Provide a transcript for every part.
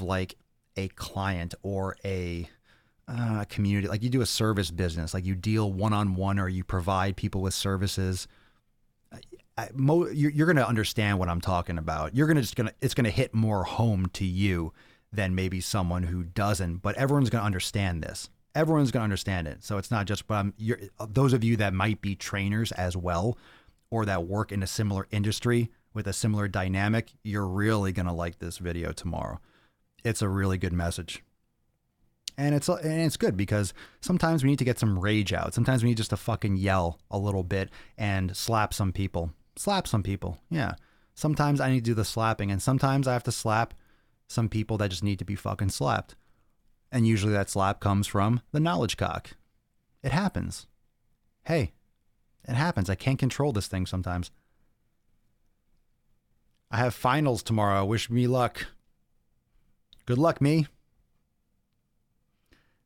like a client or a community, like you do a service business, like you deal one-on-one or you provide people with services, you're going to understand what I'm talking about. It's going to hit more home to you than maybe someone who doesn't, but everyone's going to understand this. Everyone's going to understand it. So it's not just, those of you that might be trainers as well, or that work in a similar industry with a similar dynamic, you're really going to like this video tomorrow. It's a really good message. And it's good because sometimes we need to get some rage out. Sometimes we need just to fucking yell a little bit and slap some people. Yeah. Sometimes I need to do the slapping, and sometimes I have to slap some people that just need to be fucking slapped. And usually that slap comes from the knowledge cock. It happens. Hey, it happens. I can't control this thing sometimes. I have finals tomorrow. Wish me luck. Good luck, me.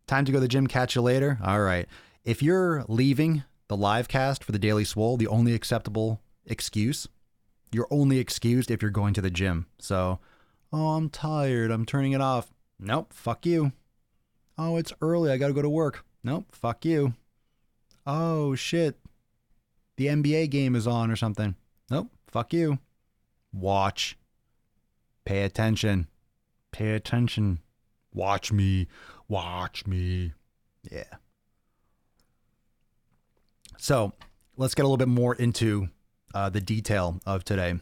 Time to go to the gym. Catch you later. All right. If you're leaving the live cast for the Daily Swole, the only acceptable excuse, you're only excused if you're going to the gym. So, oh, I'm tired. I'm turning it off. Nope. Fuck you. Oh, it's early. I got to go to work. Nope. Fuck you. Oh, shit. The NBA game is on or something. Nope. Fuck you. Watch. Pay attention. Pay attention. Watch me. Watch me. Yeah. So let's get a little bit more into the detail of today.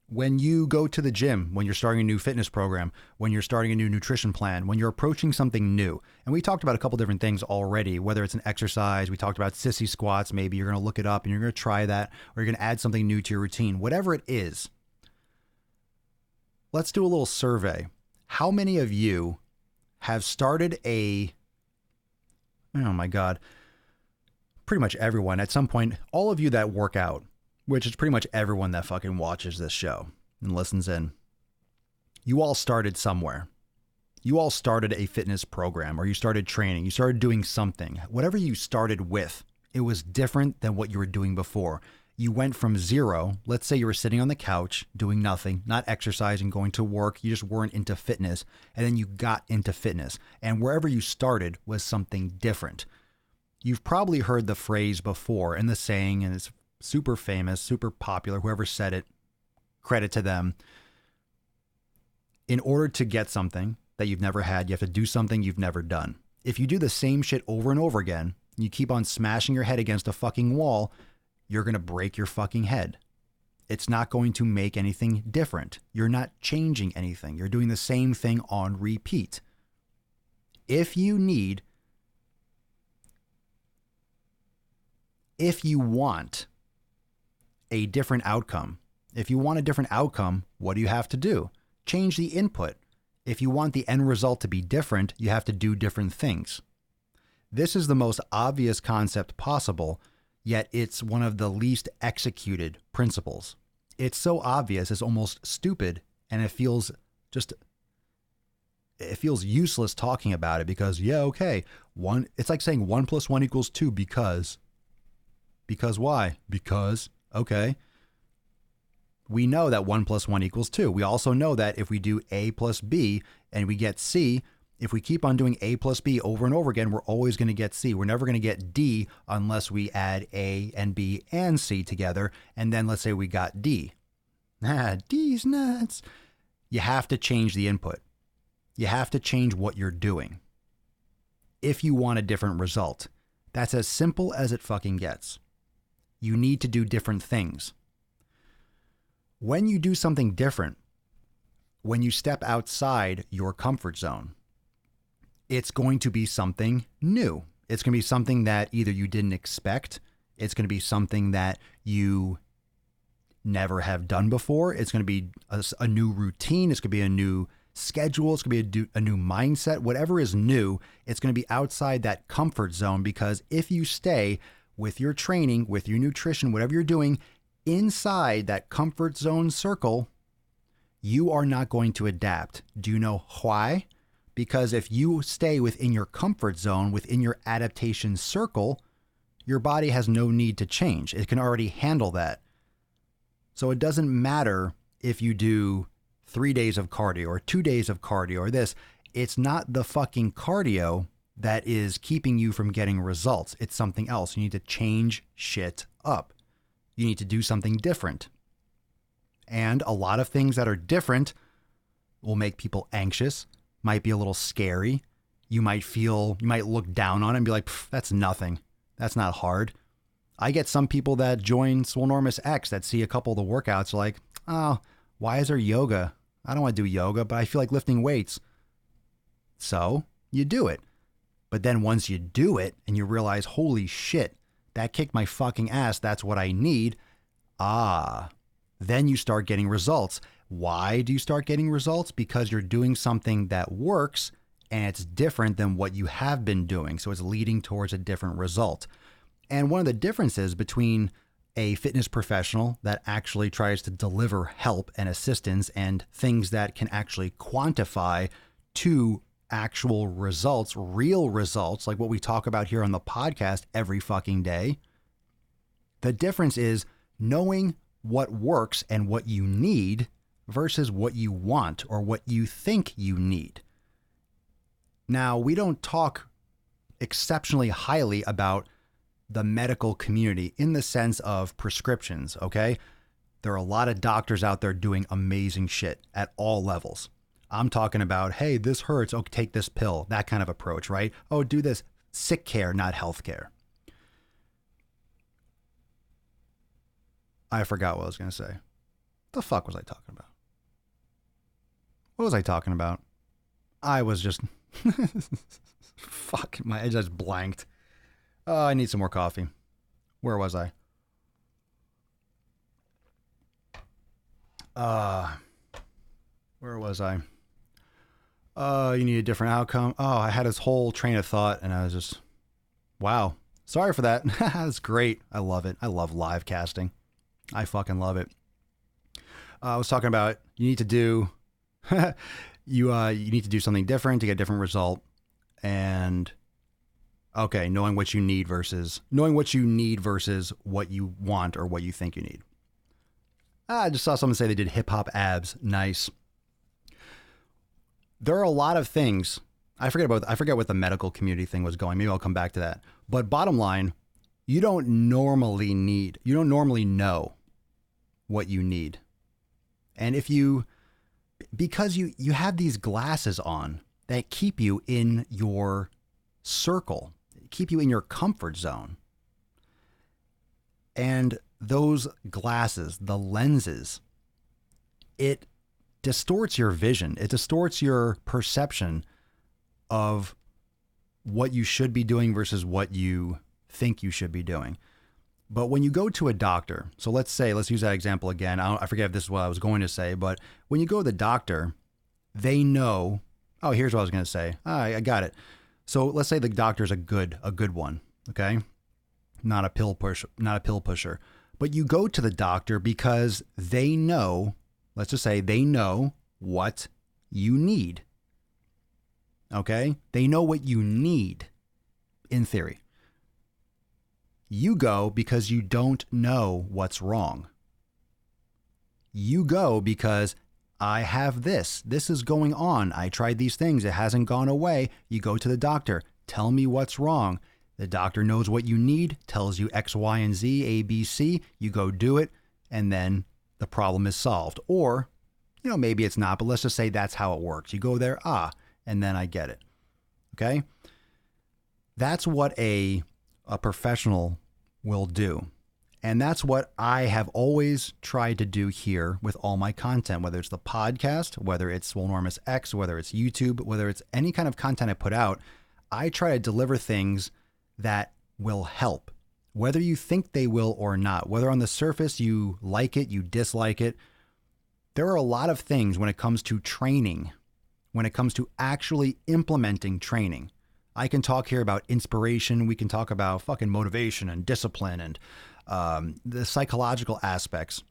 When you go to the gym, when you're starting a new fitness program, when you're starting a new nutrition plan, when you're approaching something new, and we talked about a couple different things already, whether it's an exercise, we talked about sissy squats, maybe you're going to look it up and you're going to try that, or you're going to add something new to your routine, whatever it is. Let's do a little survey. How many of you have started oh my God, pretty much everyone at some point, all of you that work out, which is pretty much everyone that fucking watches this show and listens in, you all started somewhere. You all started a fitness program, or you started training, you started doing something. Whatever you started with, it was different than what you were doing before. You went from zero. Let's say you were sitting on the couch doing nothing, not exercising, going to work. You just weren't into fitness. And then you got into fitness. And wherever you started was something different. You've probably heard the phrase before and the saying, and it's super famous, super popular. Whoever said it, credit to them. In order to get something that you've never had, you have to do something you've never done. If you do the same shit over and over again, and you keep on smashing your head against a fucking wall, you're going to break your fucking head. It's not going to make anything different. You're not changing anything. You're doing the same thing on repeat. If you want a different outcome, what do you have to do? Change the input. If you want the end result to be different, you have to do different things. This is the most obvious concept possible, yet it's one of the least executed principles. It's so obvious, it's almost stupid, and it feels useless talking about it because, yeah, okay, it's like saying 1 + 1 = 2 because why? Because, okay, we know that 1 + 1 = 2. We also know that if we do A plus B and we get C, if we keep on doing A plus B over and over again, we're always going to get C. We're never going to get D unless we add A and B and C together. And then let's say we got D. D's nuts. You have to change the input. You have to change what you're doing if you want a different result. That's as simple as it fucking gets. You need to do different things. When you do something different, when you step outside your comfort zone, it's going to be something new. It's going to be something that either you didn't expect. It's going to be something that you never have done before. It's going to be a new routine. It's going to be a new schedule. It's going to be a new mindset. Whatever is new, it's going to be outside that comfort zone, because if you stay with your training, with your nutrition, whatever you're doing, inside that comfort zone circle, you are not going to adapt. Do you know why? Because if you stay within your comfort zone, within your adaptation circle, your body has no need to change. It can already handle that. So it doesn't matter if you do 3 days of cardio or 2 days of cardio or this. It's not the fucking cardio that is keeping you from getting results. It's something else. You need to change shit up. You need to do something different. And a lot of things that are different will make people anxious, might be a little scary. You might look down on it and be like, that's nothing. That's not hard. I get some people that join Swolenormous X that see a couple of the workouts are like, oh, why is there yoga? I don't want to do yoga, but I feel like lifting weights. So you do it. But then once you do it and you realize, holy shit, that kicked my fucking ass. That's what I need. Then you start getting results. Why do you start getting results? Because you're doing something that works and it's different than what you have been doing. So it's leading towards a different result. And one of the differences between a fitness professional that actually tries to deliver help and assistance and things that can actually quantify to actual results, real results, like what we talk about here on the podcast every fucking day. The difference is knowing what works and what you need versus what you want or what you think you need. Now, we don't talk exceptionally highly about the medical community in the sense of prescriptions, okay? There are a lot of doctors out there doing amazing shit at all levels. I'm talking about, hey, this hurts. Oh, take this pill. That kind of approach, right? Oh, do this. Sick care, not health care. I forgot what I was going to say. The fuck was I talking about? What was I talking about? I was just... Fuck, I just blanked. Oh, I need some more coffee. Where was I? Where was I? You need a different outcome. Oh, I had this whole train of thought and I was just, wow. Sorry for that. That's great. I love it. I love live casting. I fucking love it. I was talking about you need to do, you need to do something different to get a different result. And okay, knowing what you need versus what you want or what you think you need. I just saw someone say they did hip hop abs. Nice. There are a lot of things. I forget what the medical community thing was going. Maybe I'll come back to that. But bottom line, you don't normally know what you need. And because you have these glasses on that keep you in your circle, keep you in your comfort zone. And those glasses, the lenses, it distorts your vision. It distorts your perception of what you should be doing versus what you think you should be doing. But when you go to a doctor, so let's use that example again. I forget if this is what I was going to say, but when you go to the doctor, they know, oh, here's what I was going to say. I got it. So let's say the doctor's a good one, okay? Not a pill pusher. But you go to the doctor because they know, let's just say they know what you need. Okay? They know what you need in theory. You go because you don't know what's wrong. You go because I have this. This is going on. I tried these things. It hasn't gone away. You go to the doctor. Tell me what's wrong. The doctor knows what you need, tells you X, Y, and Z, A, B, C. You go do it, and then the problem is solved. Or, maybe it's not, but let's just say that's how it works. You go there, and then I get it. Okay? That's what a professional will do. And that's what I have always tried to do here with all my content, whether it's the podcast, whether it's Swolenormous X, whether it's YouTube, whether it's any kind of content I put out. I try to deliver things that will help, whether you think they will or not, whether on the surface you like it, you dislike it. There are a lot of things when it comes to training, when it comes to actually implementing training. I can talk here about inspiration. We can talk about fucking motivation and discipline and the psychological aspects.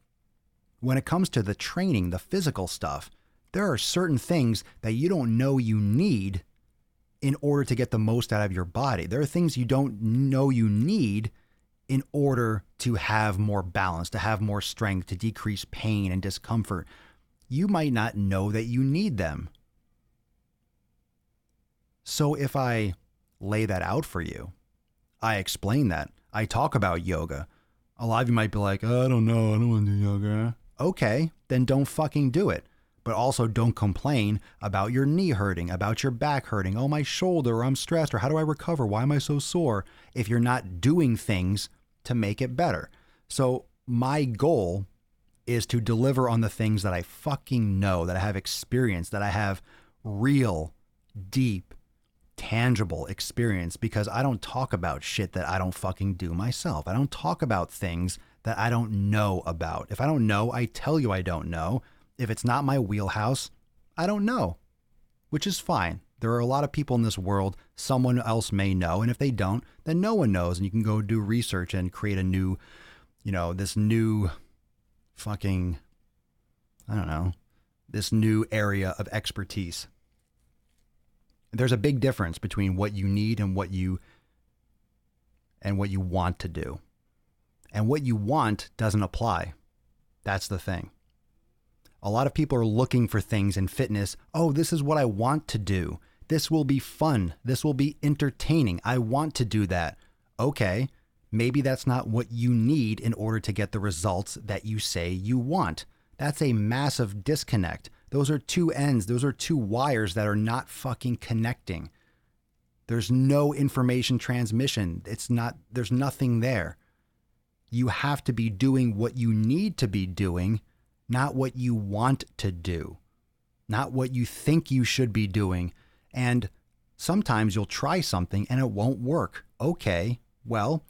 When it comes to the training, the physical stuff, there are certain things that you don't know you need in order to get the most out of your body. There are things you don't know you need in order to have more balance, to have more strength, to decrease pain and discomfort. you might not know that you need them. So if I lay that out for you, I explain that, I talk about yoga, a lot of you might be like, oh, I don't know, I don't want to do yoga. Okay, then don't fucking do it. But also don't complain about your knee hurting, about your back hurting, oh, my shoulder, or I'm stressed, or how do I recover? Why am I so sore? If you're not doing things to make it better. So my goal is to deliver on the things that I fucking know, that I have experience, that I have real, deep, tangible experience, because I don't talk about shit that I don't fucking do myself. I don't talk about things that I don't know about. If I don't know, I tell you I don't know. If it's not my wheelhouse, I don't know, which is fine. There are a lot of people in this world, someone else may know, and if they don't, then no one knows, and you can go do research and create a new, this new fucking, I don't know, this new area of expertise. There's a big difference between what you need and what you want to do. And what you want doesn't apply. That's the thing. A lot of people are looking for things in fitness. Oh, this is what I want to do. This will be fun. This will be entertaining. I want to do that. Okay, maybe that's not what you need in order to get the results that you say you want. That's a massive disconnect. Those are two ends. Those are two wires that are not fucking connecting. There's no information transmission. There's nothing there. You have to be doing what you need to be doing, not what you want to do, not what you think you should be doing. And sometimes you'll try something and it won't work. Okay, well,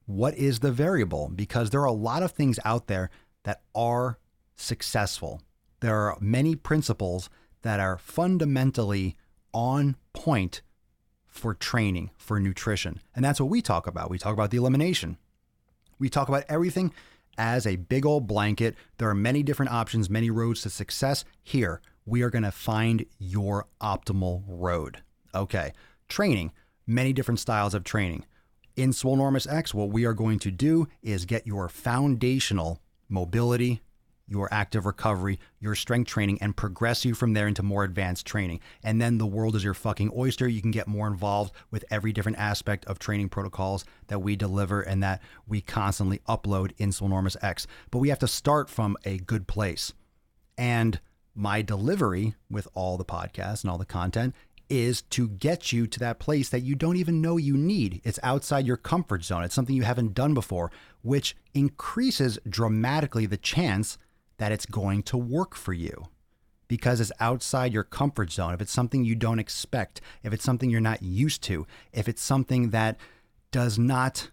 what is the variable? Because there are a lot of things out there that are successful. There are many principles that are fundamentally on point for training, for nutrition. And that's what we talk about. We talk about the elimination. We talk about everything as a big old blanket. There are many different options, many roads to success. Here, we are going to find your optimal road. Okay, training, many different styles of training. In Swolenormous X, what we are going to do is get your foundational mobility, your active recovery, your strength training, and progress you from there into more advanced training. And then the world is your fucking oyster. You can get more involved with every different aspect of training protocols that we deliver and that we constantly upload in Swolenormous X. But we have to start from a good place. And my delivery with all the podcasts and all the content is to get you to that place that you don't even know you need. It's outside your comfort zone. It's something you haven't done before, which increases dramatically the chance that it's going to work for you because it's outside your comfort zone. If it's something you don't expect, if it's something you're not used to, if it's something that does not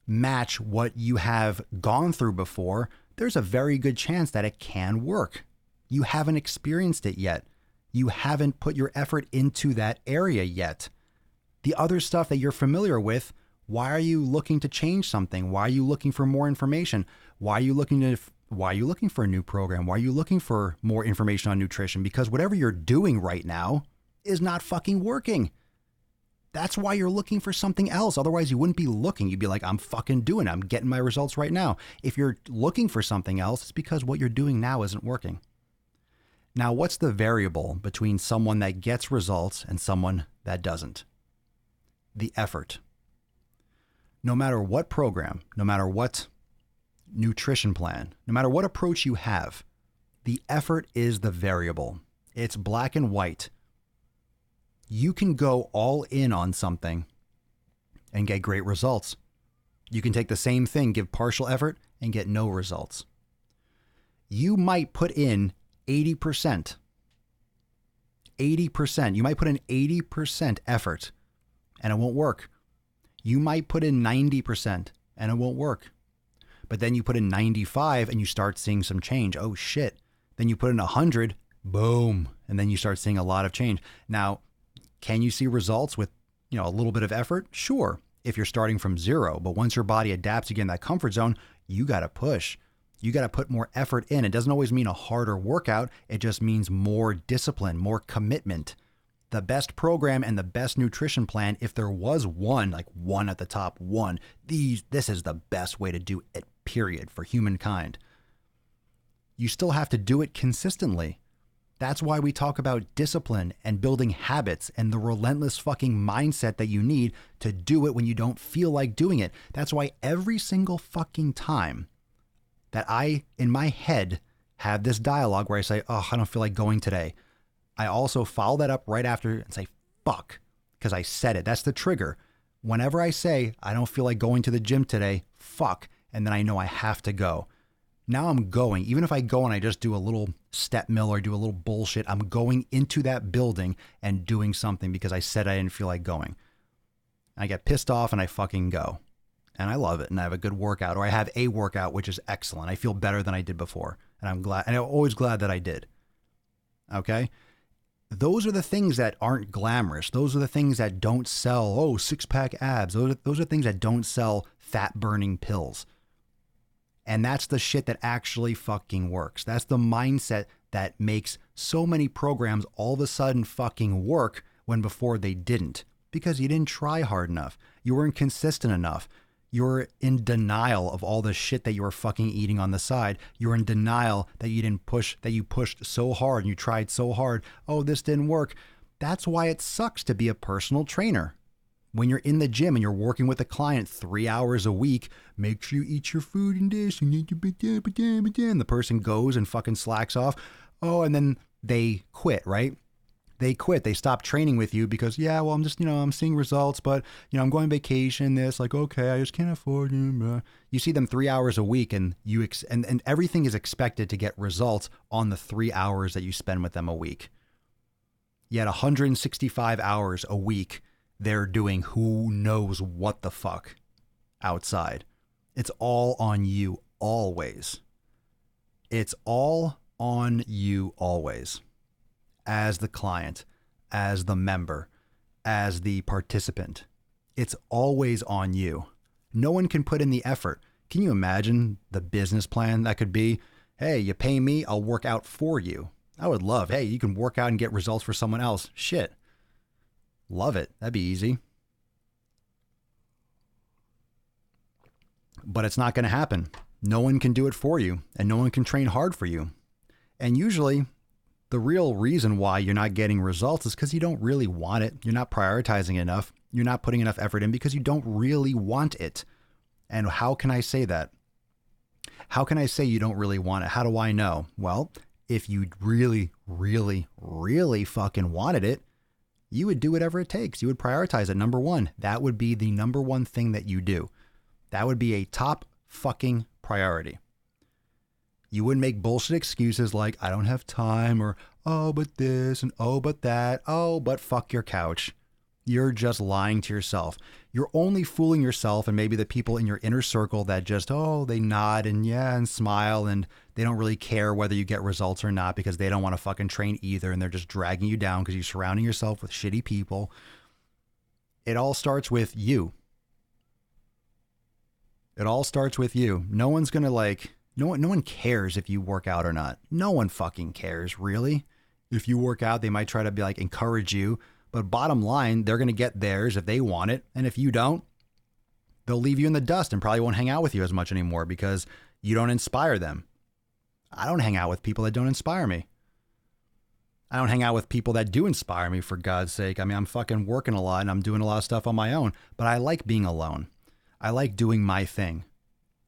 match what you have gone through before, there's a very good chance that it can work. You haven't experienced it yet. You haven't put your effort into that area yet. The other stuff that you're familiar with, why are you looking to change something? Why are you looking for more information? Why are you looking for a new program? Why are you looking for more information on nutrition? Because whatever you're doing right now is not fucking working. That's why you're looking for something else. Otherwise, you wouldn't be looking. You'd be like, I'm fucking doing it. I'm getting my results right now. If you're looking for something else, it's because what you're doing now isn't working. Now, what's the variable between someone that gets results and someone that doesn't? The effort. No matter what program, no matter what nutrition plan, no matter what approach you have, the effort is the variable. It's black and white. You can go all in on something and get great results. You can take the same thing, give partial effort, and get no results. You might put in 80%. 80%. You might put in 80% effort and it won't work. You might put in 90% and it won't work. But then you put in 95 and you start seeing some change. Oh shit. Then you put in 100, boom. And then you start seeing a lot of change. Now, can you see results with, a little bit of effort? Sure. If you're starting from zero, but once your body adapts, you get in that comfort zone, you got to push. You got to put more effort in. It doesn't always mean a harder workout. It just means more discipline, more commitment. The best program and the best nutrition plan, if there was one, like one at the top, this is the best way to do it, period, for humankind. You still have to do it consistently. That's why we talk about discipline and building habits and the relentless fucking mindset that you need to do it when you don't feel like doing it. That's why every single fucking time that I, in my head, have this dialogue where I say, oh, I don't feel like going today, I also follow that up right after and say, fuck, because I said it. That's the trigger. Whenever I say, I don't feel like going to the gym today, fuck, and then I know I have to go. Now I'm going. Even if I go and I just do a little step mill or do a little bullshit, I'm going into that building and doing something because I said I didn't feel like going. I get pissed off and I fucking go. And I love it. And I have a good workout, or I have a workout, which is excellent. I feel better than I did before. And I'm glad, and I'm always glad that I did. Okay? Those are the things that aren't glamorous. Those are the things that don't sell, oh, 6-pack abs. Those are things that don't sell fat-burning pills. And that's the shit that actually fucking works. That's the mindset that makes so many programs all of a sudden fucking work when before they didn't. Because you didn't try hard enough. You weren't consistent enough. You were in denial of all the shit that you were fucking eating on the side. You were in denial that you didn't push, that you pushed so hard and you tried so hard. Oh, this didn't work. That's why it sucks to be a personal trainer. When you're in the gym and you're working with a client 3 hours a week, make sure you eat your food and this, and the person goes and fucking slacks off. Oh, and then they quit, right? They quit. They stop training with you because, yeah, well, I'm just, I'm seeing results, but, I'm going on vacation, this, like, okay, I just can't afford it. You see them 3 hours a week and and everything is expected to get results on the 3 hours that you spend with them a week. Yet 165 hours a week, they're doing who knows what the fuck outside. It's all on you always. It's all on you always. As the client, as the member, as the participant. It's always on you. No one can put in the effort. Can you imagine the business plan that could be? Hey, you pay me, I'll work out for you. I would love, hey, you can work out and get results for someone else. Shit. Love it. That'd be easy. But it's not going to happen. No one can do it for you, and no one can train hard for you. And usually, the real reason why you're not getting results is because you don't really want it. You're not prioritizing enough. You're not putting enough effort in because you don't really want it. And how can I say that? How can I say you don't really want it? How do I know? Well, if you really, really, really fucking wanted it, you would do whatever it takes. You would prioritize it. Number one, that would be the number one thing that you do. That would be a top fucking priority. You wouldn't make bullshit excuses like, I don't have time, or, oh, but this, and oh, but that, oh, but fuck your couch. You're just lying to yourself. You're only fooling yourself and maybe the people in your inner circle that just, oh, they nod and yeah, and smile, and they don't really care whether you get results or not because they don't want to fucking train either, and they're just dragging you down because you're surrounding yourself with shitty people. It all starts with you. It all starts with you. No one's going to no one cares if you work out or not. No one fucking cares, really. If you work out, they might try to be encourage you. But bottom line, they're going to get theirs if they want it. And if you don't, they'll leave you in the dust and probably won't hang out with you as much anymore because you don't inspire them. I don't hang out with people that don't inspire me. I don't hang out with people that do inspire me, for God's sake. I mean, I'm fucking working a lot and I'm doing a lot of stuff on my own, but I like being alone. I like doing my thing.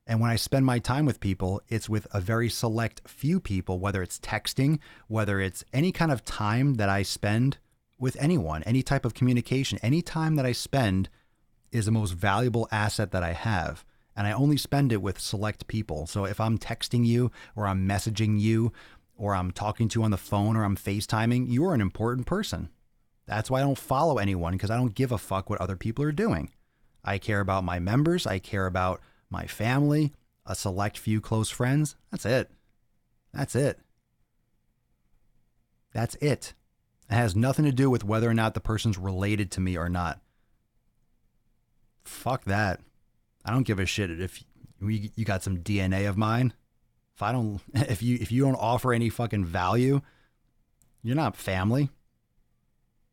And when I spend my time with people, it's with a very select few people, whether it's texting, whether it's any kind of time that I spend with anyone, any type of communication, any time that I spend is the most valuable asset that I have. And I only spend it with select people. So if I'm texting you or I'm messaging you or I'm talking to you on the phone or I'm FaceTiming, you are an important person. That's why I don't follow anyone, because I don't give a fuck what other people are doing. I care about my members. I care about my family, a select few close friends. That's it. That's it. That's it. It has nothing to do with whether or not the person's related to me or not. Fuck that. I don't give a shit if you got some DNA of mine. If you don't offer any fucking value, you're not family.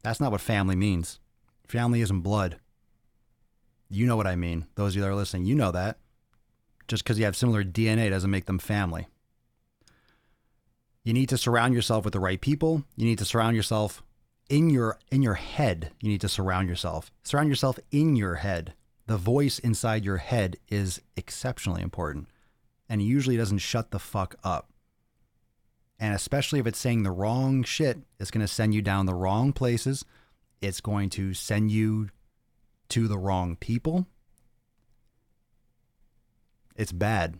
That's not what family means. Family isn't blood. You know what I mean. Those of you that are listening, you know that. Just because you have similar DNA doesn't make them family. You need to surround yourself with the right people. You need to surround yourself in your head. You need to surround yourself. Surround yourself in your head. The voice inside your head is exceptionally important, and usually doesn't shut the fuck up. And especially if it's saying the wrong shit, it's going to send you down the wrong places. It's going to send you to the wrong people. It's bad.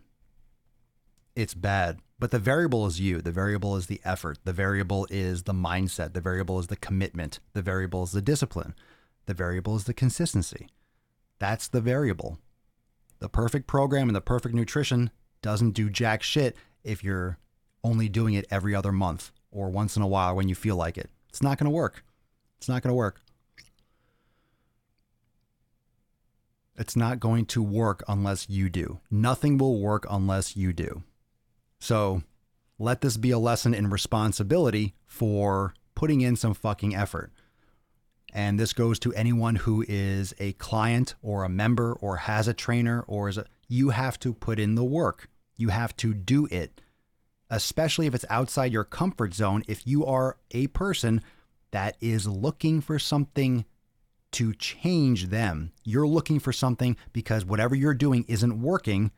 It's bad. But the variable is you. The variable is the effort. The variable is the mindset. The variable is the commitment. The variable is the discipline. The variable is the consistency. That's the variable. The perfect program and the perfect nutrition doesn't do jack shit if you're only doing it every other month or once in a while when you feel like it. It's not going to work. It's not going to work. It's not going to work unless you do. Nothing will work unless you do. So let this be a lesson in responsibility for putting in some fucking effort. And this goes to anyone who is a client or a member or has a trainer you have to put in the work. You have to do it, especially if it's outside your comfort zone. If you are a person that is looking for something to change them, you're looking for something because whatever you're doing isn't working.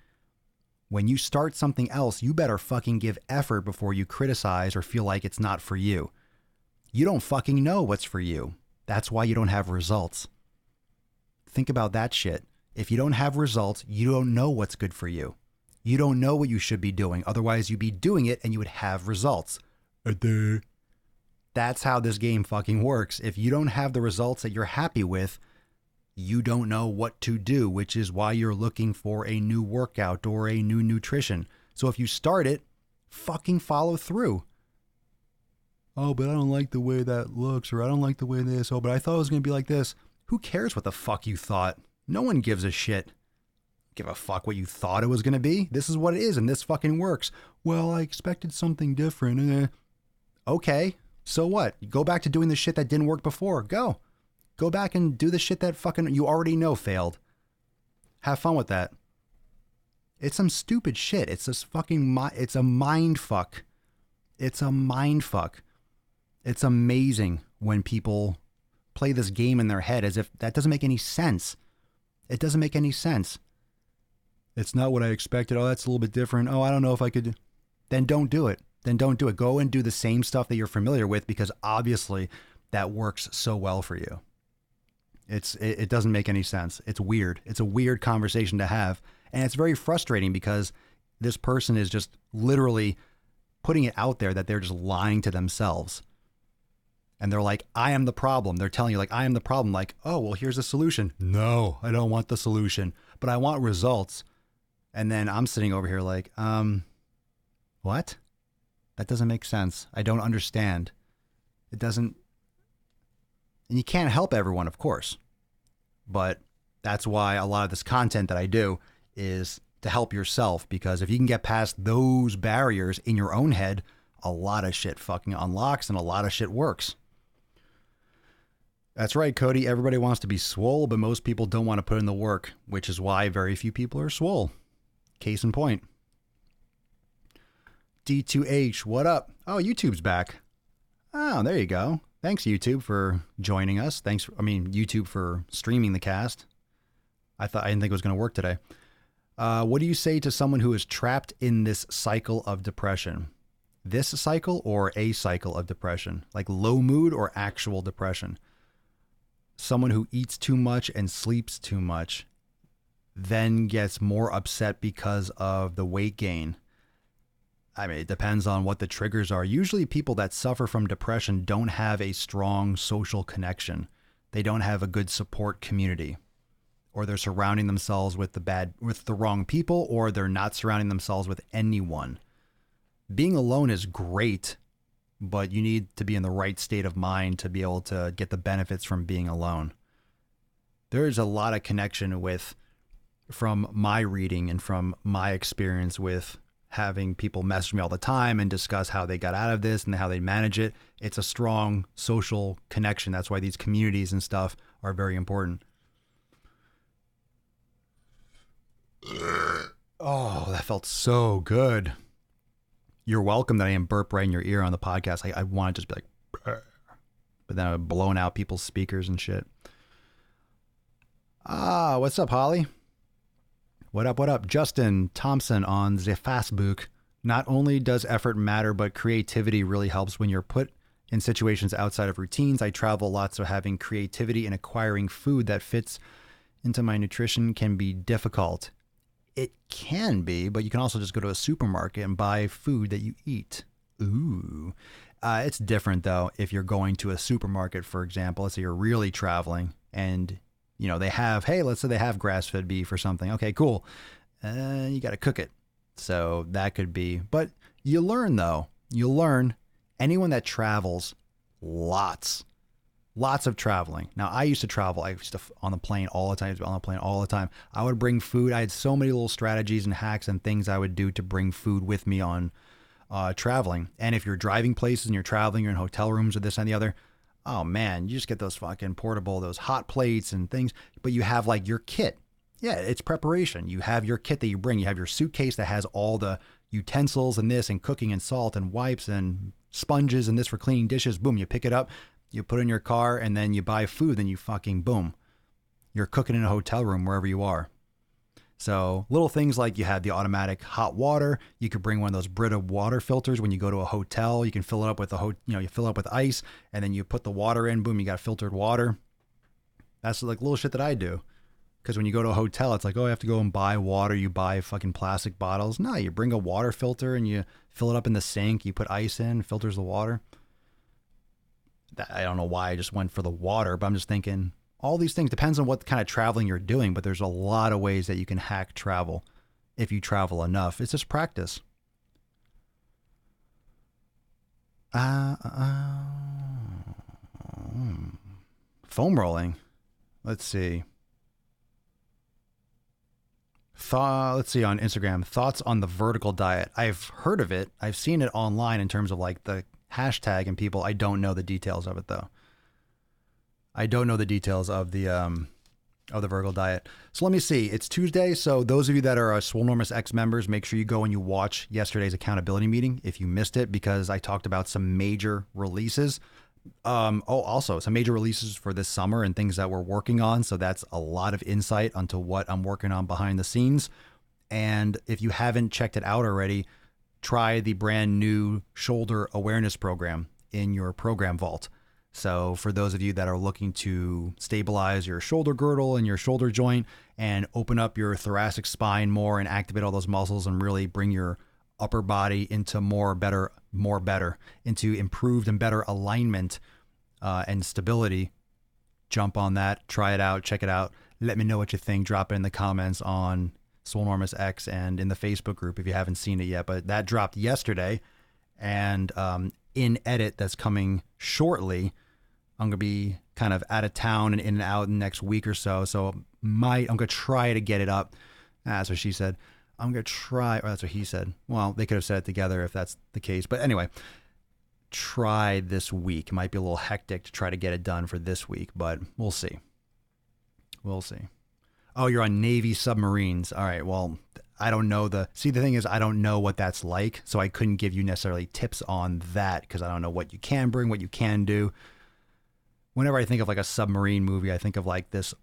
When you start something else, you better fucking give effort before you criticize or feel like it's not for you. You don't fucking know what's for you. That's why you don't have results. Think about that shit. If you don't have results, you don't know what's good for you. You don't know what you should be doing. Otherwise, you'd be doing it and you would have results. That's how this game fucking works. If you don't have the results that you're happy with, you don't know what to do, which is why you're looking for a new workout or a new nutrition. So if you start it, fucking follow through. Oh, but I don't like the way that looks, or I don't like the way this. Oh, but I thought it was going to be like this. Who cares what the fuck you thought? No one gives a shit. Give a fuck what you thought it was going to be. This is what it is, and this fucking works. Well, I expected something different. Okay, so what? You go back to doing the shit that didn't work before. Go back and do the shit that fucking you already know failed. Have fun with that. It's some stupid shit. It's this fucking, it's a mind fuck. It's a mind fuck. It's amazing when people play this game in their head as if that doesn't make any sense. It doesn't make any sense. It's not what I expected. Oh, that's a little bit different. Oh, I don't know if I could. Then don't do it. Then don't do it. Go and do the same stuff that you're familiar with, because obviously that works so well for you. It doesn't make any sense. It's weird. It's a weird conversation to have. And it's very frustrating because this person is just literally putting it out there that they're just lying to themselves. And they're like, I am the problem. They're telling you like, I am the problem. Like, oh, well, here's the solution. No, I don't want the solution, but I want results. And then I'm sitting over here like, what? That doesn't make sense. I don't understand. It doesn't. And you can't help everyone, of course. But that's why a lot of this content that I do is to help yourself, because if you can get past those barriers in your own head, a lot of shit fucking unlocks and a lot of shit works. That's right, Cody. Everybody wants to be swole, but most people don't want to put in the work, which is why very few people are swole. Case in point. D2H, what up? Oh, YouTube's back. Oh, there you go. Thanks, YouTube, for joining us. YouTube for streaming the cast. I didn't think it was going to work today. What do you say to someone who is trapped in this cycle of depression? This cycle or a cycle of depression? Like low mood or actual depression? Someone who eats too much and sleeps too much, then gets more upset because of the weight gain. I mean, it depends on what the triggers are. Usually people that suffer from depression don't have a strong social connection. They don't have a good support community, or they're surrounding themselves with the wrong people, or they're not surrounding themselves with anyone. Being alone is great, but you need to be in the right state of mind to be able to get the benefits from being alone. There is a lot of connection from my reading and from my experience with having people message me all the time and discuss how they got out of this and how they manage it. It's a strong social connection. That's why these communities and stuff are very important. Oh, that felt so good. You're welcome that I didn't burp right in your ear on the podcast. I want to just be like, "Brr," but then I'm blowing out people's speakers and shit. What's up, Holly? What up, what up? Justin Thompson on the Facebook. Not only does effort matter, but creativity really helps when you're put in situations outside of routines. I travel a lot, so having creativity and acquiring food that fits into my nutrition can be difficult. It can be, but you can also just go to a supermarket and buy food that you eat. Ooh. It's different, though, if you're going to a supermarket, for example. Let's say you're really traveling and, they have, hey, let's say they have grass-fed beef or something. Okay, cool. You got to cook it. So that could be, but you learn, though. You learn. Anyone that travels, lots of traveling. Now, I used to travel. I used to on the plane all the time. I would bring food. I had so many little strategies and hacks and things I would do to bring food with me on traveling. And if you're driving places and you're traveling, you're in hotel rooms or this and the other, oh man, you just get those fucking portable, those hot plates and things. But you have like your kit. Yeah, it's preparation. You have your kit that you bring. You have your suitcase that has all the utensils and this and cooking and salt and wipes and sponges and this for cleaning dishes. Boom, you pick it up. You put it in your car and then you buy food, then you fucking boom. You're cooking in a hotel room wherever you are. So little things like you have the automatic hot water. You could bring one of those Brita water filters when you go to a hotel. You can fill it up with you fill it up with ice and then you put the water in. Boom, you got filtered water. That's like little shit that I do. Because when you go to a hotel, it's like, oh, I have to go and buy water. You buy fucking plastic bottles. No, you bring a water filter and you fill it up in the sink. You put ice in, filters the water. I don't know why I just went for the water, but I'm just thinking all these things depends on what kind of traveling you're doing, but there's a lot of ways that you can hack travel if you travel enough. It's just practice. Foam rolling. Let's see. Let's see on Instagram. Thoughts on the vertical diet. I've heard of it. I've seen it online in terms of like the hashtag and people. I don't know the details of it though. I don't know the details of the vertical diet. So let me see. It's Tuesday. So those of you that are Swolenormous X members, make sure you go and you watch yesterday's accountability meeting if you missed it, because I talked about some major releases. Also some major releases for this summer and things that we're working on. So that's a lot of insight onto what I'm working on behind the scenes. And if you haven't checked it out already, try the brand new shoulder awareness program in your program vault. So for those of you that are looking to stabilize your shoulder girdle and your shoulder joint and open up your thoracic spine more and activate all those muscles and really bring your upper body into more better, into improved and better alignment and stability, jump on that, try it out, check it out. Let me know what you think. Drop it in the comments on Swolenormous X and in the Facebook group if you haven't seen it yet. But that dropped yesterday, and in edit that's coming shortly. I'm gonna be kind of out of town and in and out in the next week or so. So I'm gonna try to get it up. That's what she said. I'm gonna try, or that's what he said. Well, they could have said it together if that's the case. But anyway, try this week. It might be a little hectic to try to get it done for this week, but we'll see. We'll see. Oh, you're on Navy submarines. All right. Well, I don't know the thing is, I don't know what that's like. So I couldn't give you necessarily tips on that because I don't know what you can bring, what you can do. Whenever I think of like a submarine movie, I think of like this,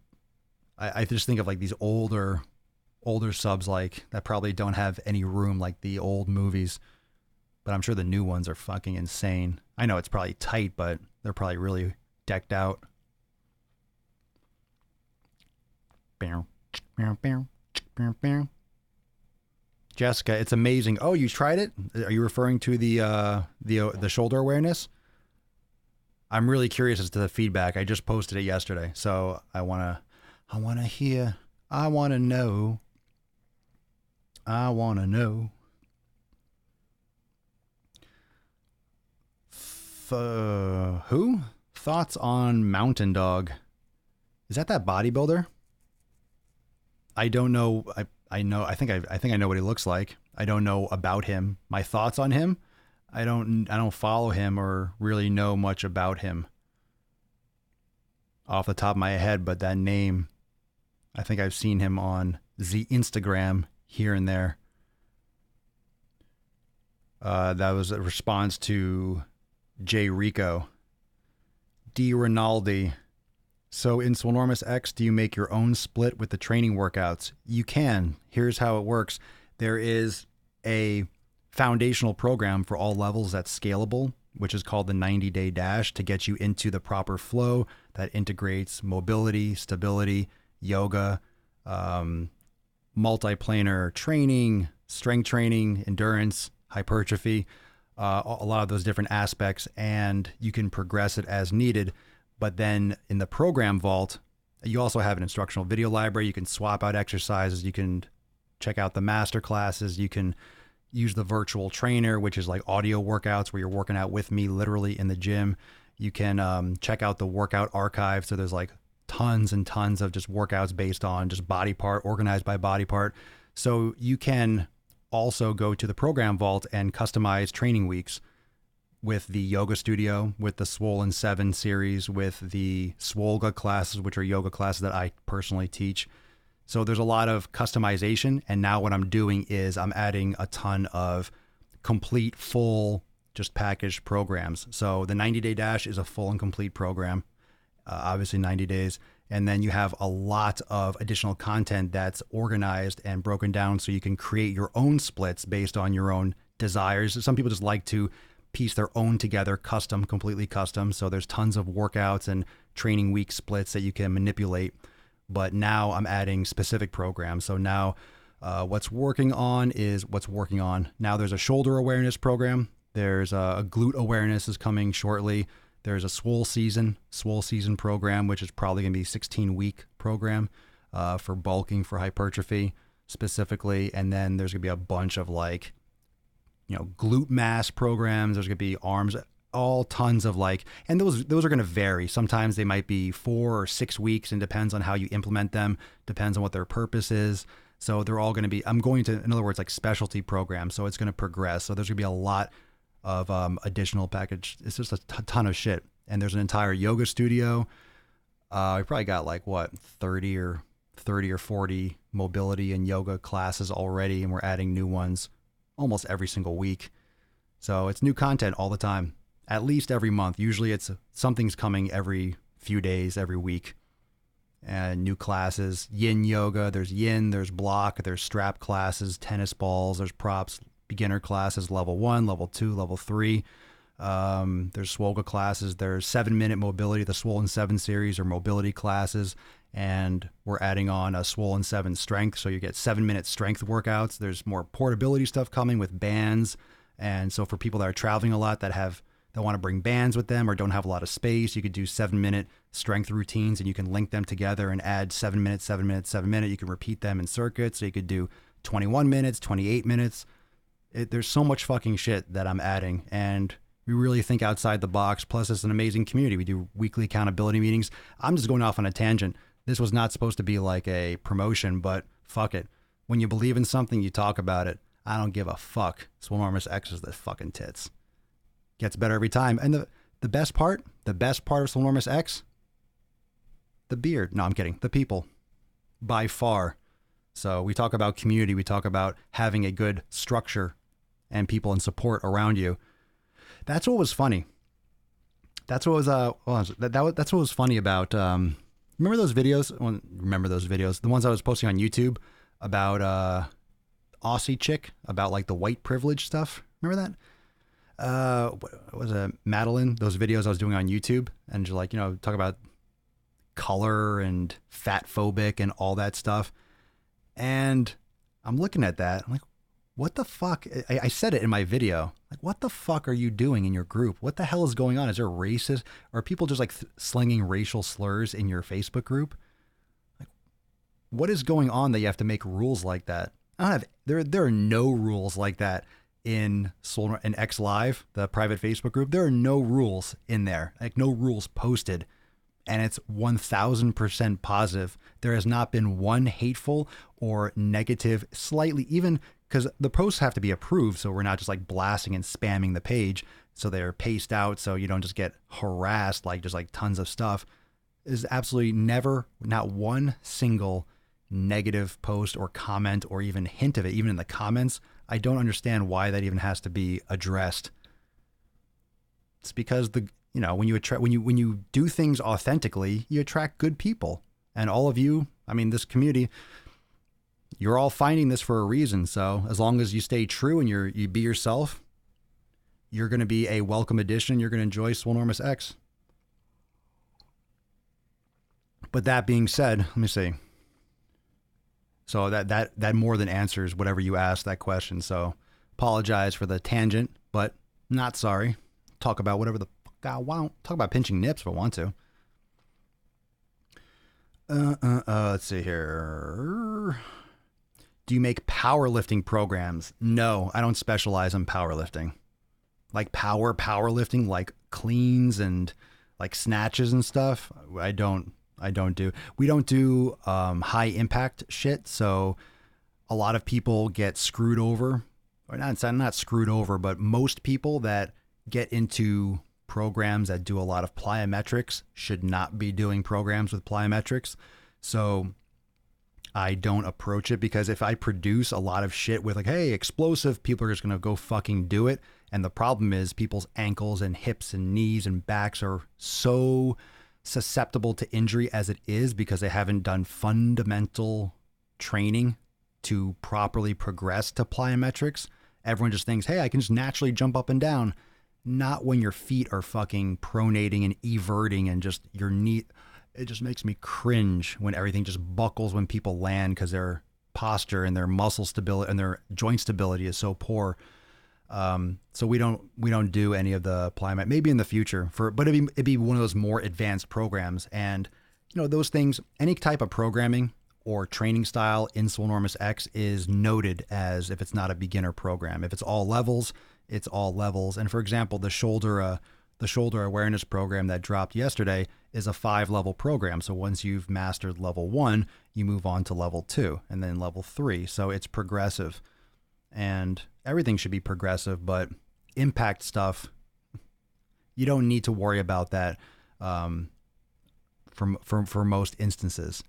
I just think of like these older subs like that probably don't have any room like the old movies, but I'm sure the new ones are fucking insane. I know it's probably tight, but they're probably really decked out. Jessica, it's amazing. Oh, you tried it? Are you referring to the shoulder awareness? I'm really curious as to the feedback. I just posted it yesterday, so I want to hear. I want to know. Who? Thoughts on Mountain Dog? Is that bodybuilder? I don't know. I know. I think I know what he looks like. I don't know about him. My thoughts on him. I don't follow him or really know much about him off the top of my head, but that name, I think I've seen him on the Instagram here and there. That was a response to J Rico. D Rinaldi. So in Swolenormous X, do you make your own split with the training workouts? You can. Here's how it works. There is a foundational program for all levels that's scalable, which is called the 90-day dash, to get you into the proper flow that integrates mobility, stability, yoga, multiplanar training, strength training, endurance, hypertrophy, a lot of those different aspects, and you can progress it as needed. But then in the program vault, you also have an instructional video library. You can swap out exercises. You can check out the master classes. You can use the virtual trainer, which is like audio workouts where you're working out with me literally in the gym. You can check out the workout archive. So there's like tons and tons of just workouts based on just body part, organized by body part. So you can also go to the program vault and customize training weeks with the yoga studio, with the Swole 7 series, with the Swolga classes, which are yoga classes that I personally teach. So there's a lot of customization. And now what I'm doing is I'm adding a ton of complete, full, just packaged programs. So the 90-day dash is a full and complete program, obviously 90 days. And then you have a lot of additional content that's organized and broken down so you can create your own splits based on your own desires. Some people just like to piece their own together, custom, completely custom. So there's tons of workouts and training week splits that you can manipulate. But now I'm adding specific programs. So now what's working on is what's working on. Now there's a shoulder awareness program. There's a glute awareness is coming shortly. There's a Swole season program, which is probably going to be a 16-week program for bulking, for hypertrophy specifically. And then there's going to be a bunch of like, glute mass programs. There's going to be arms, all tons of like, and those are going to vary. Sometimes they might be 4 or 6 weeks, and depends on how you implement them, depends on what their purpose is. So they're all going to be, I'm going to, in other words, like specialty programs. So it's going to progress. So there's going to be a lot of additional package. It's just a ton of shit. And there's an entire yoga studio. We probably got like 30 or 40 mobility and yoga classes already, and we're adding new ones almost every single week. So it's new content all the time, at least every month. Usually it's something's coming every few days, every week. And new classes, yin yoga, there's yin, there's block, there's strap classes, tennis balls, there's props, beginner classes, level 1, level 2, level 3. There's Swolga classes, there's 7-minute mobility, the Swole 7 series or mobility classes. And we're adding on a Swole 7 strength. So you get 7-minute strength workouts. There's more portability stuff coming with bands. And so for people that are traveling a lot that want to bring bands with them or don't have a lot of space, you could do 7-minute strength routines, and you can link them together and add 7 minutes, 7 minutes, 7 minutes. You can repeat them in circuits. So you could do 21 minutes, 28 minutes. There's so much fucking shit that I'm adding, and we really think outside the box. Plus it's an amazing community. We do weekly accountability meetings. I'm just going off on a tangent. This was not supposed to be like a promotion, but fuck it. When you believe in something, you talk about it. I don't give a fuck. Swolenormous X is the fucking tits. Gets better every time. And the best part of Swolenormous X, the beard. No, I'm kidding. The people, by far. So we talk about community. We talk about having a good structure and people and support around you. That's what was funny. That's what was that's what was funny about. Remember those videos? Well, remember those videos? The ones I was posting on YouTube about Aussie chick, about like the white privilege stuff. Remember that? What was it, Madeline? Those videos I was doing on YouTube, and just like, talk about color and fat phobic and all that stuff. And I'm looking at that. I'm like, what the fuck? I said it in my video. Like, what the fuck are you doing in your group? What the hell is going on? Is there racist? Are people just like slinging racial slurs in your Facebook group? Like, what is going on that you have to make rules like that? There are no rules like that in X Live, the private Facebook group. There are no rules in there, like no rules posted. And it's 1000% positive. There has not been one hateful or negative, slightly, even because the posts have to be approved. So we're not just like blasting and spamming the page. So they're paced out so you don't just get harassed, like just like tons of stuff. There's absolutely never, not one single negative post or comment or even hint of it, even in the comments I don't understand why that even has to be addressed. It's because when you do things authentically, you attract good people. And all of you, I mean, this community, you're all finding this for a reason. So as long as you stay true and you be yourself, you're going to be a welcome addition. You're going to enjoy Swolenormous X. But that being said, let me see. So that more than answers whatever you asked that question. So apologize for the tangent, but not sorry. Talk about whatever the fuck I want. Talk about pinching nips if I want to. Let's see here. Do you make powerlifting programs? No, I don't specialize in powerlifting. Like powerlifting, like cleans and like snatches and stuff. I don't do. We don't do high impact shit. So a lot of people get screwed over, or not screwed over, but most people that get into programs that do a lot of plyometrics should not be doing programs with plyometrics. So I don't approach it, because if I produce a lot of shit with like, hey, explosive, people are just going to go fucking do it. And the problem is people's ankles and hips and knees and backs are so susceptible to injury as it is, because they haven't done fundamental training to properly progress to plyometrics. Everyone just thinks, hey, I can just naturally jump up and down. Not when your feet are fucking pronating and everting and just your knee. It just makes me cringe when everything just buckles when people land, because their posture and their muscle stability and their joint stability is so poor. So we don't do any of the plyometrics. Maybe in the future, but it'd be one of those more advanced programs. And those things, any type of programming or training style in Swolenormous X is noted as if it's not a beginner program. If it's all levels, it's all levels. And for example, the shoulder awareness program that dropped yesterday is a 5-level program. So once you've mastered level 1, you move on to level 2 and then level 3. So it's progressive, and everything should be progressive, but impact stuff, you don't need to worry about that for most instances.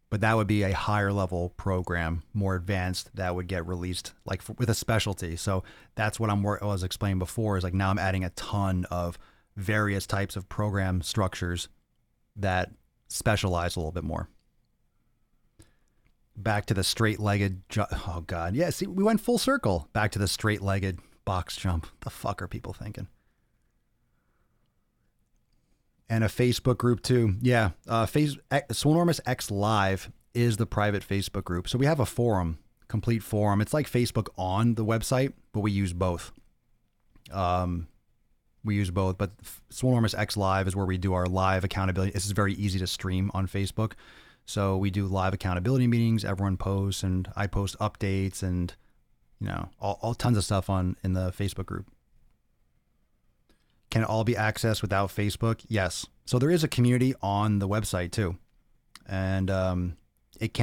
But that would be a higher level program, more advanced, that would get released like with a specialty. So that's what I was explaining before, is like now I'm adding a ton of various types of program structures that specialize a little bit more. Back to the straight-legged, oh God. Yeah, see, we went full circle. Back to the straight-legged box jump. The fuck are people thinking? And a Facebook group too. Yeah. Swolenormous X Live is the private Facebook group. So we have a forum, complete forum. It's like Facebook on the website, but we use both. But Swolenormous X Live is where we do our live accountability. This is very easy to stream on Facebook. So we do live accountability meetings. Everyone posts, and I post updates and, all tons of stuff in the Facebook group. Can it all be accessed without Facebook? Yes. So there is a community on the website too. And it's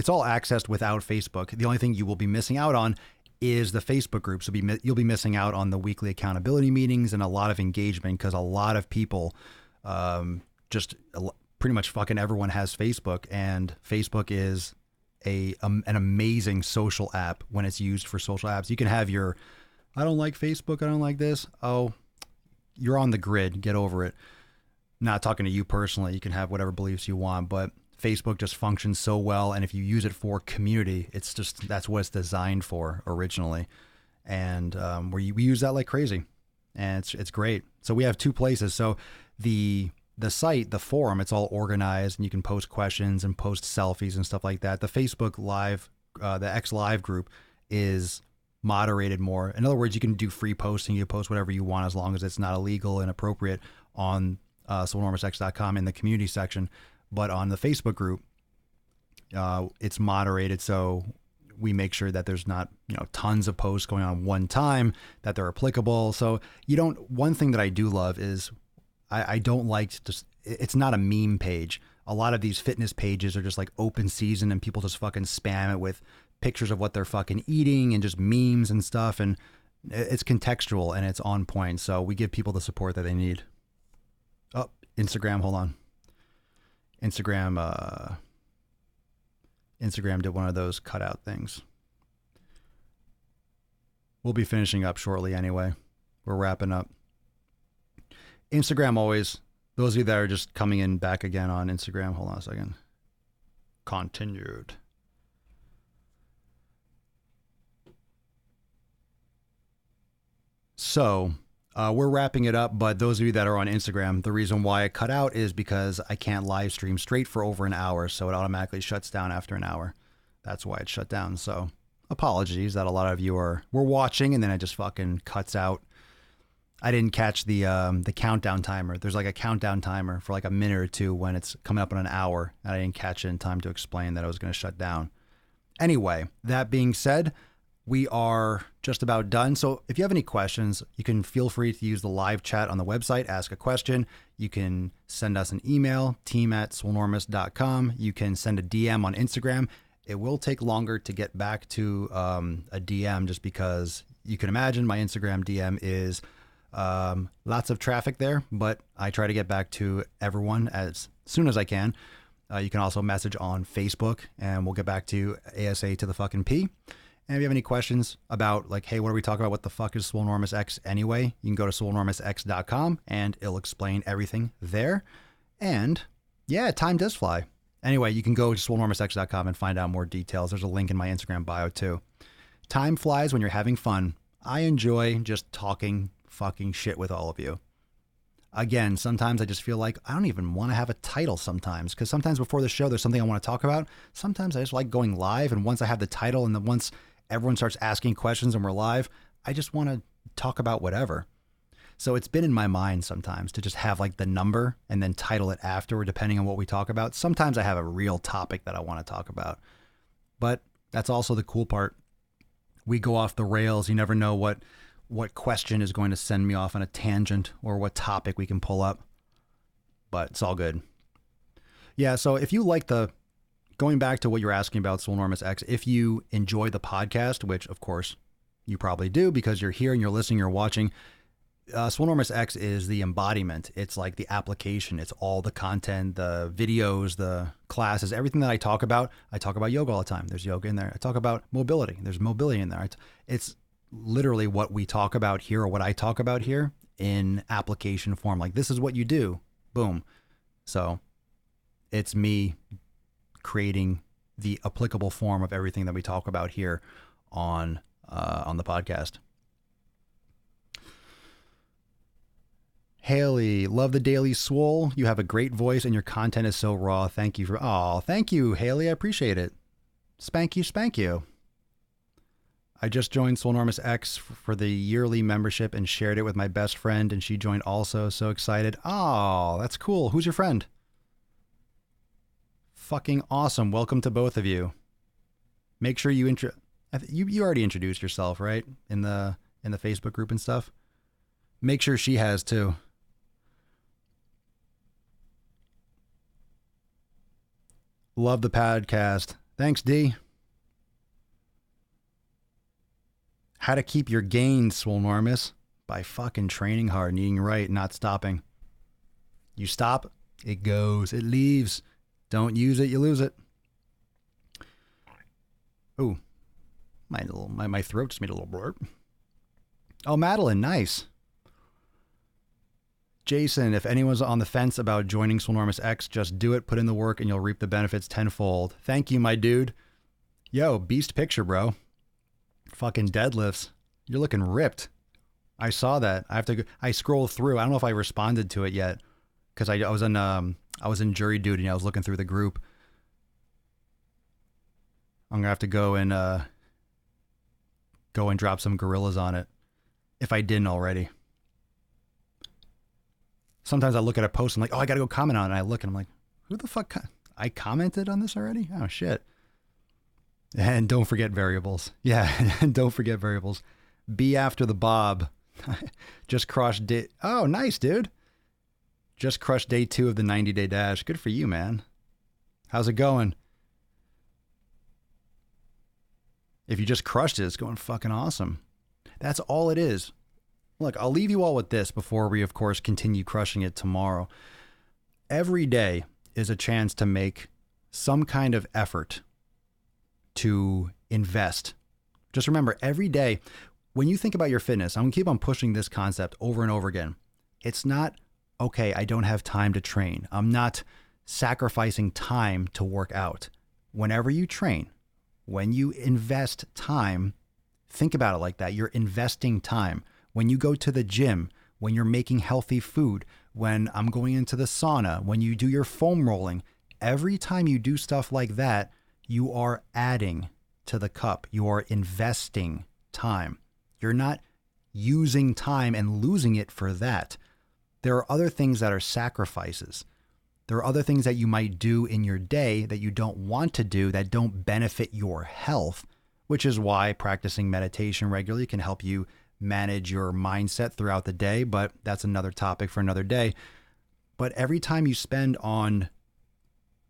all accessed without Facebook. The only thing you will be missing out on is the Facebook group. So you'll be missing out on the weekly accountability meetings and a lot of engagement, because a lot of people, pretty much fucking everyone has Facebook, and Facebook is an amazing social app when it's used for social apps. You can have your, I don't like Facebook, I don't like this. Oh, you're on the grid. Get over it. Not talking to you personally. You can have whatever beliefs you want, but Facebook just functions so well. And if you use it for community, that's what it's designed for originally. And we use that like crazy, and it's great. So we have 2 places. So the site, the forum, it's all organized, and you can post questions and post selfies and stuff like that. The Facebook Live, the X Live group is moderated more. In other words, you can do free posting. You post whatever you want as long as it's not illegal and appropriate on swolenormousx.com in the community section. But on the Facebook group, it's moderated. So we make sure that there's not, tons of posts going on one time, that they're applicable. So one thing that I do love is I don't like it's not a meme page. A lot of these fitness pages are just like open season, and people just fucking spam it with pictures of what they're fucking eating and just memes and stuff. And it's contextual and it's on point. So we give people the support that they need. Oh, Instagram. Hold on. Instagram did one of those cutout things. We'll be finishing up shortly anyway. We're wrapping up. Instagram always. Those of you that are just coming in back again on Instagram, hold on a second. Continued. So we're wrapping it up, but those of you that are on Instagram, the reason why it cut out is because I can't live stream straight for over an hour, so it automatically shuts down after an hour. That's why it shut down. So apologies that a lot of you were watching and then it just fucking cuts out. I didn't catch the countdown timer. There's like a countdown timer for like a minute or two when it's coming up in an hour, and I didn't catch it in time to explain that I was going to shut down. Anyway, that being said, we are just about done. So if you have any questions, you can feel free to use the live chat on the website, ask a question. You can send us an email, team@swolenormous.com. You can send a DM on Instagram. It will take longer to get back to a DM just because you can imagine my Instagram DM is lots of traffic there, but I try to get back to everyone as soon as I can. You can also message on Facebook and we'll get back to you ASA to the fucking P. And if you have any questions about like, hey, what are we talking about? What the fuck is Swolenormous X anyway? You can go to swolenormousx.com and it'll explain everything there. And yeah, time does fly. Anyway, you can go to swolenormousx.com and find out more details. There's a link in my Instagram bio too. Time flies when you're having fun. I enjoy just talking fucking shit with all of you. Again, sometimes I just feel like I don't even want to have a title sometimes, because sometimes before the show there's something I want to talk about. Sometimes I just like going live, and once I have the title and then once everyone starts asking questions and we're live, I just want to talk about whatever. So it's been in my mind sometimes to just have like the number and then title it afterward depending on what we talk about. Sometimes I have a real topic that I want to talk about, but that's also the cool part. We go off the rails. You never know what question is going to send me off on a tangent or what topic we can pull up, but it's all good. Yeah. So if you like going back to what you're asking about Swolenormous X, if you enjoy the podcast, which of course you probably do because you're here and you're listening, you're watching, Swolenormous X is the embodiment. It's like the application. It's all the content, the videos, the classes, everything that I talk about. I talk about yoga all the time. There's yoga in there. I talk about mobility. There's mobility in there. It's literally what we talk about here or what I talk about here in application form. Like, this is what you do. Boom. So it's me creating the applicable form of everything that we talk about here on the podcast. Haley, love the Daily Swole. You have a great voice and your content is so raw. Thank you thank you, Haley. I appreciate it. Spank you. I just joined Swolenormous X for the yearly membership and shared it with my best friend, and she joined also. So excited. Oh, that's cool. Who's your friend? Fucking awesome. Welcome to both of you. Make sure you you already introduced yourself, right? In the Facebook group and stuff. Make sure she has too. Love the podcast. Thanks, D. How to keep your gains, Swolenormous, by fucking training hard and eating right, not stopping. You stop, it goes, it leaves. Don't use it, you lose it. Ooh, my throat just made a little blurp. Oh, Madeline, nice. Jason, if anyone's on the fence about joining Swolenormous X, just do it, put in the work, and you'll reap the benefits tenfold. Thank you, my dude. Yo, beast picture, bro. Fucking deadlifts. You're looking ripped. I saw that. I scrolled through. I don't know if I responded to it yet because I was in jury duty and I was looking through the group. I'm gonna have to go and drop some gorillas on it if I didn't already. Sometimes I look at a post and I'm like, oh, I gotta go comment on it. And I look and I'm like, who the fuck? I commented on this already? Oh shit. And don't forget variables. Yeah, and don't forget variables. Be after the Bob. Just crushed day. Oh, nice, dude. Just crushed day 2 of the 90-day dash. Good for you, man. How's it going? If you just crushed it, it's going fucking awesome. That's all it is. Look, I'll leave you all with this before we, of course, continue crushing it tomorrow. Every day is a chance to make some kind of effort to invest. Just remember, every day, when you think about your fitness, I'm going to keep on pushing this concept over and over again. It's not, okay, I don't have time to train. I'm not sacrificing time to work out. Whenever you train, when you invest time, think about it like that. You're investing time. When you go to the gym, when you're making healthy food, when I'm going into the sauna, when you do your foam rolling, every time you do stuff like that, you are adding to the cup. You are investing time. You're not using time and losing it for that. There are other things that are sacrifices. There are other things that you might do in your day that you don't want to do that don't benefit your health, which is why practicing meditation regularly can help you manage your mindset throughout the day. But that's another topic for another day. But every time you spend on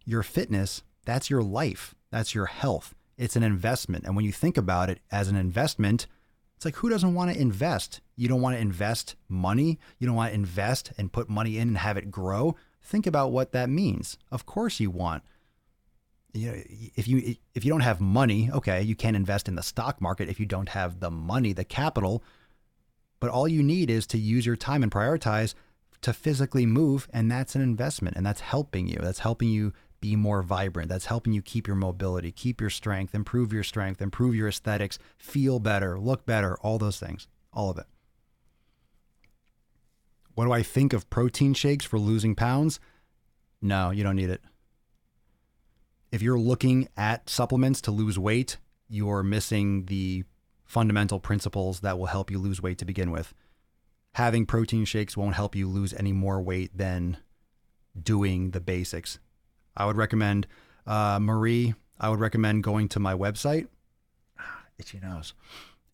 your fitness, that's your life. That's your health. It's an investment. And when you think about it as an investment, it's like, who doesn't want to invest? You don't want to invest money. You don't want to invest and put money in and have it grow. Think about what that means. Of course you want. You know, if you don't have money, okay, you can't invest in the stock market if you don't have the money, the capital. But all you need is to use your time and prioritize to physically move, and that's an investment, and that's helping you. That's helping you be more vibrant. That's helping you keep your mobility, keep your strength, improve your aesthetics, feel better, look better, all those things, all of it. What do I think of protein shakes for losing pounds? No, you don't need it. If you're looking at supplements to lose weight, you're missing the fundamental principles that will help you lose weight to begin with. Having protein shakes won't help you lose any more weight than doing the basics. I would recommend, Marie, I would recommend going to my website, itchy nose,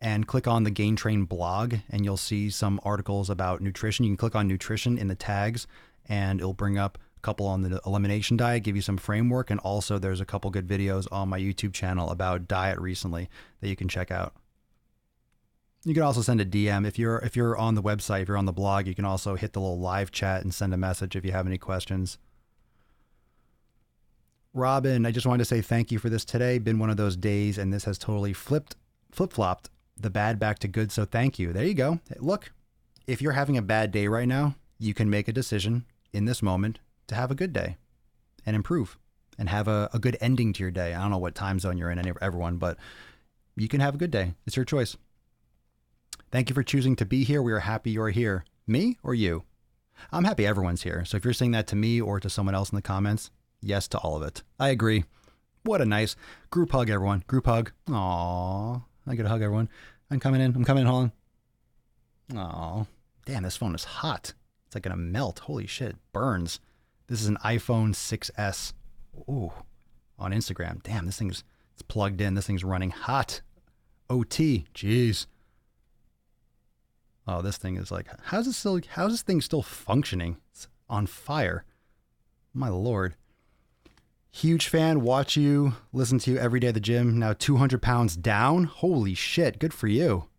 and click on the Gain Train blog, and you'll see some articles about nutrition. You can click on nutrition in the tags, and it'll bring up a couple on the elimination diet, give you some framework, and also there's a couple good videos on my YouTube channel about diet recently that you can check out. You can also send a DM. If you're on the website, if you're on the blog, you can also hit the little live chat and send a message if you have any questions. Robin, I just wanted to say thank you for this today. Been one of those days, and this has totally flip-flopped the bad back to good, so thank you. There you go. Look, if you're having a bad day right now, you can make a decision in this moment to have a good day and improve and have a good ending to your day. I don't know what time zone you're in, everyone, but you can have a good day. It's your choice. Thank you for choosing to be here. We are happy you're here. Me or you? I'm happy everyone's here. So if you're saying that to me or to someone else in the comments, yes to all of it. I agree. What a nice group hug, everyone. Group hug. Aww. I get a hug, everyone. I'm coming in. Hold on. Aww. Damn, this phone is hot. It's like gonna melt. Holy shit. Burns. This is an iPhone 6S. Ooh. On Instagram. Damn, it's plugged in. This thing's running hot. OT. Jeez. Oh, this thing is like, how's this thing still functioning? It's on fire. My Lord. Huge fan, watch you, listen to you every day at the gym. Now 200 pounds down. Holy shit, good for you.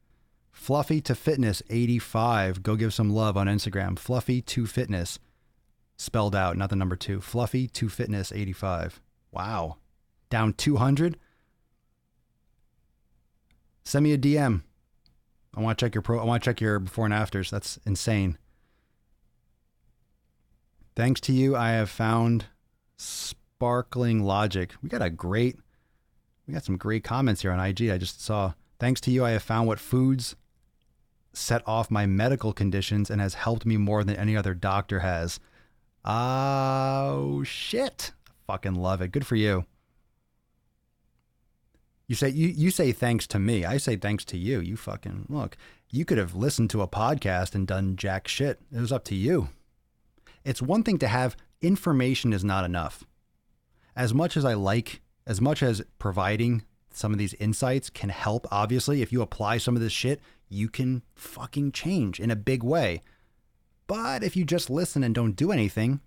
Fluffy to Fitness 85. Go give some love on Instagram. Fluffy to Fitness. Spelled out, not the number 2. Fluffy to Fitness 85. Wow. Down 200. Send me a DM. I want to check your before and afters. That's insane. Thanks to you, I have found Sparkling Logic. We got some great comments here on IG. I just saw. Thanks to you, I have found what foods set off my medical conditions and has helped me more than any other doctor has. Oh shit. Fucking love it. Good for you. You say thanks to me. I say thanks to you. You fucking look. You could have listened to a podcast and done jack shit. It was up to you. It's one thing to have information is not enough. As much as providing some of these insights can help, obviously, if you apply some of this shit, you can fucking change in a big way. But if you just listen and don't do anything,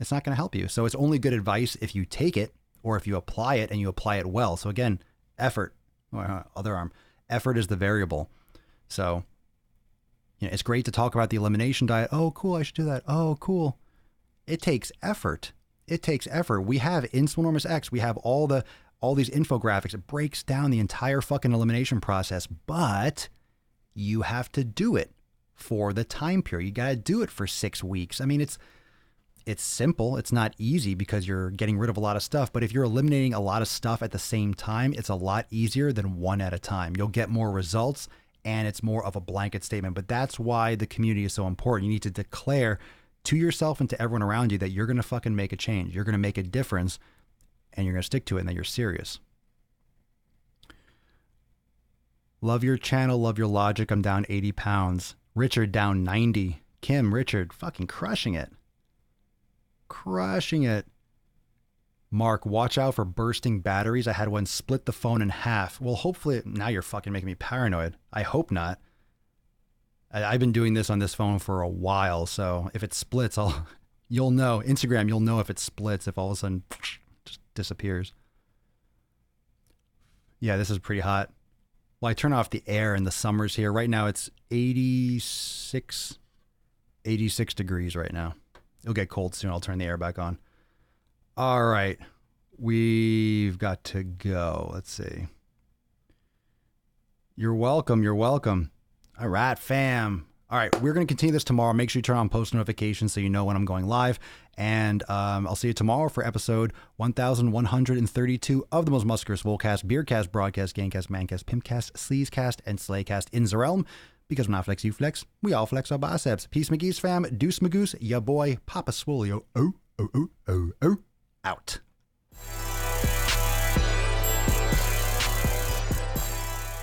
it's not going to help you. So it's only good advice if you take it or if you apply it and you apply it well. So again, effort, other arm, effort is the variable. So, it's great to talk about the elimination diet. Oh, cool. I should do that. Oh, cool. It takes effort. We have Insulinormous X. We have all these infographics. It breaks down the entire fucking elimination process, but you have to do it for the time period. You got to do it for 6 weeks. I mean, it's simple. It's not easy because you're getting rid of a lot of stuff. But if you're eliminating a lot of stuff at the same time, it's a lot easier than one at a time. You'll get more results and it's more of a blanket statement. But that's why the community is so important. You need to declare to yourself and to everyone around you that you're going to fucking make a change. You're going to make a difference and you're going to stick to it and that you're serious. Love your channel. Love your logic. I'm down 80 pounds. Richard down 90. Kim, Richard, fucking crushing it. Crushing it. Mark, watch out for bursting batteries. I had one split the phone in half. Well, hopefully, now you're fucking making me paranoid. I hope not. I've been doing this on this phone for a while, so if it splits, you'll know. Instagram, you'll know if it splits, if all of a sudden just disappears. Yeah, this is pretty hot. Well, I turn off the air in the summers here. Right now it's 86 degrees right now. It'll get cold soon. I'll turn the air back on. All right. We've got to go. Let's see. You're welcome. You're welcome. All right, fam. All right. We're going to continue this tomorrow. Make sure you turn on post notifications so you know when I'm going live. And I'll see you tomorrow for episode 1132 of the most muscular Swolecast, Beercast, Broadcast, Gangcast, Mancast, Pimpcast, Sleazecast, and Slaycast in the realm. Because when I flex, you flex. We all flex our biceps. Peace, McGee's fam. Deuce, Magoose. Ya boy, Papa Swole. Oh, out.